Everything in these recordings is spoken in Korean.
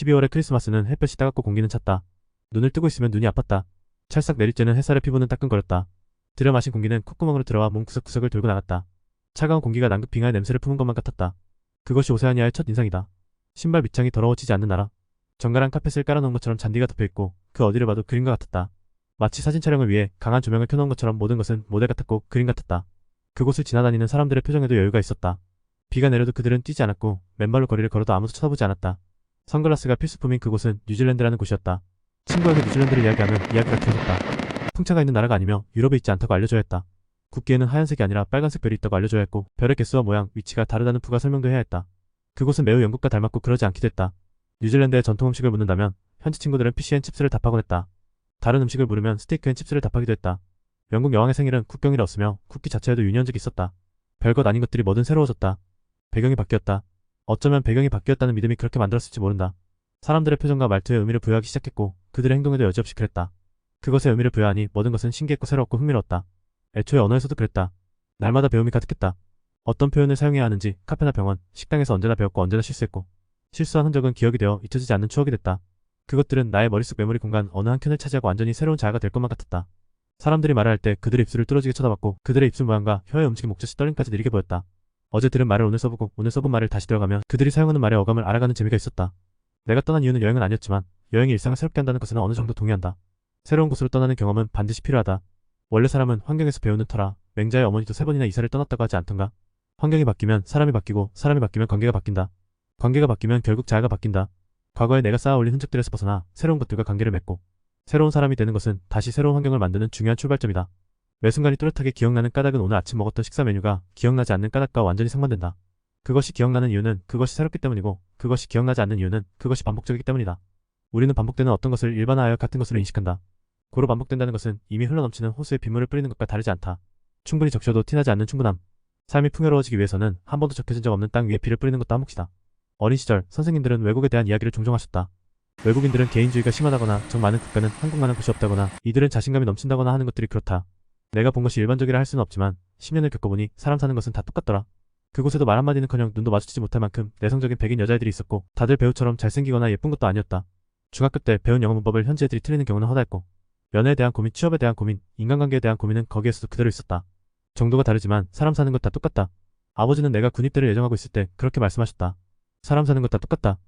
12월의 크리스마스는 햇볕이 따갑고 공기는 찼다. 눈을 뜨고 있으면 눈이 아팠다. 찰싹 내리쬐는 햇살에 피부는 따끔거렸다. 들여 마신 공기는 콧구멍으로 들어와 몸 구석구석을 돌고 나갔다. 차가운 공기가 난급 빙하의 냄새를 품은 것만 같았다. 그것이 오세아니아의 첫 인상이다. 신발 밑창이 더러워지지 않는 나라. 정갈한 카펫을 깔아놓은 것처럼 잔디가 덮여있고 그 어디를 봐도 그림과 같았다. 마치 사진 촬영을 위해 강한 조명을 켜놓은 것처럼 모든 것은 모델 같았고 그림 같았다. 그곳을 지나다니는 사람들의 표정에도 여유가 있었다. 비가 내려도 그들은 뛰지 않았고 맨발로 거리를 걸어도 아무도 쳐다보지 않았다. 선글라스가 필수품인 그곳은 뉴질랜드라는 곳이었다. 친구에게 뉴질랜드를 이야기하면 이야기가 길어졌다. 풍차가 있는 나라가 아니며 유럽에 있지 않다고 알려줘야 했다. 국기에는 하얀색이 아니라 빨간색 별이 있다고 알려줘야 했고 별의 개수와 모양, 위치가 다르다는 부가 설명도 해야 했다. 그곳은 매우 영국과 닮았고 그러지 않기도 했다. 뉴질랜드의 전통 음식을 묻는다면 현지 친구들은 피쉬앤칩스를 답하곤 했다. 다른 음식을 물으면 스테이크앤칩스를 답하기도 했다. 영국 여왕의 생일은 국경이었으며 국기 자체에도 유년적이 있었다. 별것 아닌 것들이 뭐든 새로워졌다. 배경이 바뀌었다. 어쩌면 배경이 바뀌었다는 믿음이 그렇게 만들었을지 모른다. 사람들의 표정과 말투에 의미를 부여하기 시작했고 그들의 행동에도 여지없이 그랬다. 그것에 의미를 부여하니 모든 것은 신기했고 새로웠고 흥미로웠다. 애초에 언어에서도 그랬다. 날마다 배움이 가득했다. 어떤 표현을 사용해야 하는지 카페나 병원, 식당에서 언제나 배웠고 언제나 실수했고 실수한 흔적은 기억이 되어 잊혀지지 않는 추억이 됐다. 그것들은 나의 머릿속 메모리 공간 어느 한켠을 차지하고 완전히 새로운 자아가 될 것만 같았다. 사람들이 말할 때 그들의 입술을 뚫어지게 쳐다봤고 그들의 입술 모양과 혀의 움직임, 목젖이 떨림까지 느리게 보였다. 어제 들은 말을 오늘 써보고 오늘 써본 말을 다시 들어가며 그들이 사용하는 말의 어감을 알아가는 재미가 있었다. 내가 떠난 이유는 여행은 아니었지만 여행이 일상을 새롭게 한다는 것은 어느 정도 동의한다. 새로운 곳으로 떠나는 경험은 반드시 필요하다. 원래 사람은 환경에서 배우는 터라 맹자의 어머니도 3번이나 이사를 떠났다고 하지 않던가? 환경이 바뀌면 사람이 바뀌고 사람이 바뀌면 관계가 바뀐다. 관계가 바뀌면 결국 자아가 바뀐다. 과거에 내가 쌓아올린 흔적들에서 벗어나 새로운 것들과 관계를 맺고 새로운 사람이 되는 것은 다시 새로운 환경을 만드는 중요한 출발점이다. 매 순간이 뚜렷하게 기억나는 까닭은 오늘 아침 먹었던 식사 메뉴가 기억나지 않는 까닭과 완전히 상반된다. 그것이 기억나는 이유는 그것이 새롭기 때문이고 그것이 기억나지 않는 이유는 그것이 반복적이기 때문이다. 우리는 반복되는 어떤 것을 일반화하여 같은 것으로 인식한다. 고로 반복된다는 것은 이미 흘러넘치는 호수에 빗물을 뿌리는 것과 다르지 않다. 충분히 적셔도 티나지 않는 충분함. 삶이 풍요로워지기 위해서는 한 번도 적혀진 적 없는 땅 위에 비를 뿌리는 것도 한 몫이다. 어린 시절 선생님들은 외국에 대한 이야기를 종종 하셨다. 외국인들은 개인주의가 심하다거나 정 많은 국가는 한국만한 곳이 없다거나 이들은 자신감이 넘친다거나 하는 것들이 그렇다. 내가 본 것이 일반적이라 할 수는 없지만 10년을 겪어보니 사람 사는 것은 다 똑같더라. 그곳에도 말 한마디는커녕 눈도 마주치지 못할 만큼 내성적인 백인 여자애들이 있었고 다들 배우처럼 잘생기거나 예쁜 것도 아니었다. 중학교 때 배운 영어 문법을 현지 애들이 틀리는 경우는 허다했고 연애에 대한 고민, 취업에 대한 고민, 인간관계에 대한 고민은 거기에서도 그대로 있었다. 정도가 다르지만 사람 사는 것 다 똑같다. 아버지는 내가 군입대를 예정하고 있을 때 그렇게 말씀하셨다. 사람 사는 것 다 똑같다.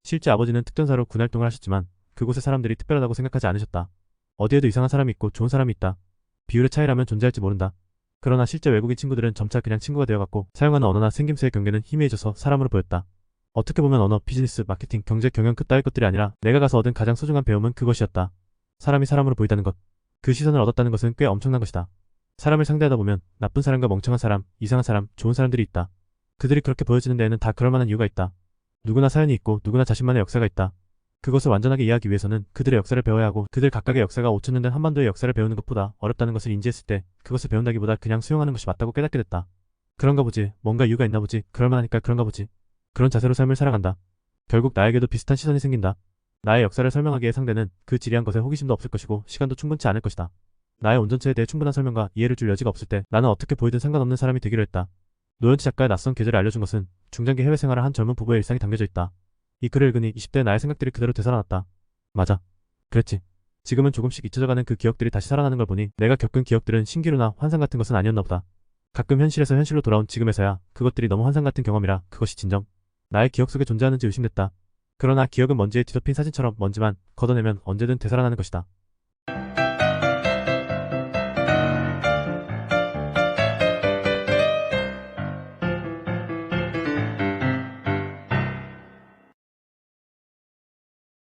실제 아버지는 특전사로 군 활동을 하셨지만 그곳의 사람들이 특별하다고 생각하지 않으셨다. 어디에도 이상한 사람이 있고 좋은 사람이 있다. 비율의 차이라면 존재할지 모른다. 그러나 실제 외국인 친구들은 점차 그냥 친구가 되어갔고 사용하는 언어나 생김새의 경계는 희미해져서 사람으로 보였다. 어떻게 보면 언어, 비즈니스, 마케팅, 경제, 경영 그 따위 것들이 아니라 내가 가서 얻은 가장 소중한 배움은 그것이었다. 사람이 사람으로 보이다는 것. 그 시선을 얻었다는 것은 꽤 엄청난 것이다. 사람을 상대하다 보면 나쁜 사람과 멍청한 사람, 이상한 사람, 좋은 사람들이 있다. 그들이 그렇게 보여지는 데에는 다 그럴 만한 이유가 있다. 누구나 사연이 있고 누구나 자신만의 역사가 있다. 그것을 완전하게 이해하기 위해서는 그들의 역사를 배워야 하고 그들 각각의 역사가 5천년 된 한반도의 역사를 배우는 것보다 어렵다는 것을 인지했을 때 그것을 배운다기보다 그냥 수용하는 것이 맞다고 깨닫게 됐다. 그런가 보지. 뭔가 이유가 있나 보지. 그럴 만하니까 그런가 보지. 그런 자세로 삶을 살아간다. 결국 나에게도 비슷한 시선이 생긴다. 나의 역사를 설명하기에 상대는 그 지리한 것에 호기심도 없을 것이고 시간도 충분치 않을 것이다. 나의 온전체에 대해 충분한 설명과 이해를 줄 여지가 없을 때 나는 어떻게 보이든 상관없는 사람이 되기로 했다. 노현치 작가의 낯선 계절을 알려준 것은 중장기 해외 생활을 한 젊은 부부의 일상이 담겨져 있다. 이 글을 읽으니 20대의 나의 생각들이 그대로 되살아났다. 맞아. 그랬지. 지금은 조금씩 잊혀져가는 그 기억들이 다시 살아나는 걸 보니 내가 겪은 기억들은 신기루나 환상 같은 것은 아니었나 보다. 가끔 현실에서 현실로 돌아온 지금에서야 그것들이 너무 환상 같은 경험이라 그것이 진정 나의 기억 속에 존재하는지 의심됐다. 그러나 기억은 먼지에 뒤덮인 사진처럼 먼지만 걷어내면 언제든 되살아나는 것이다.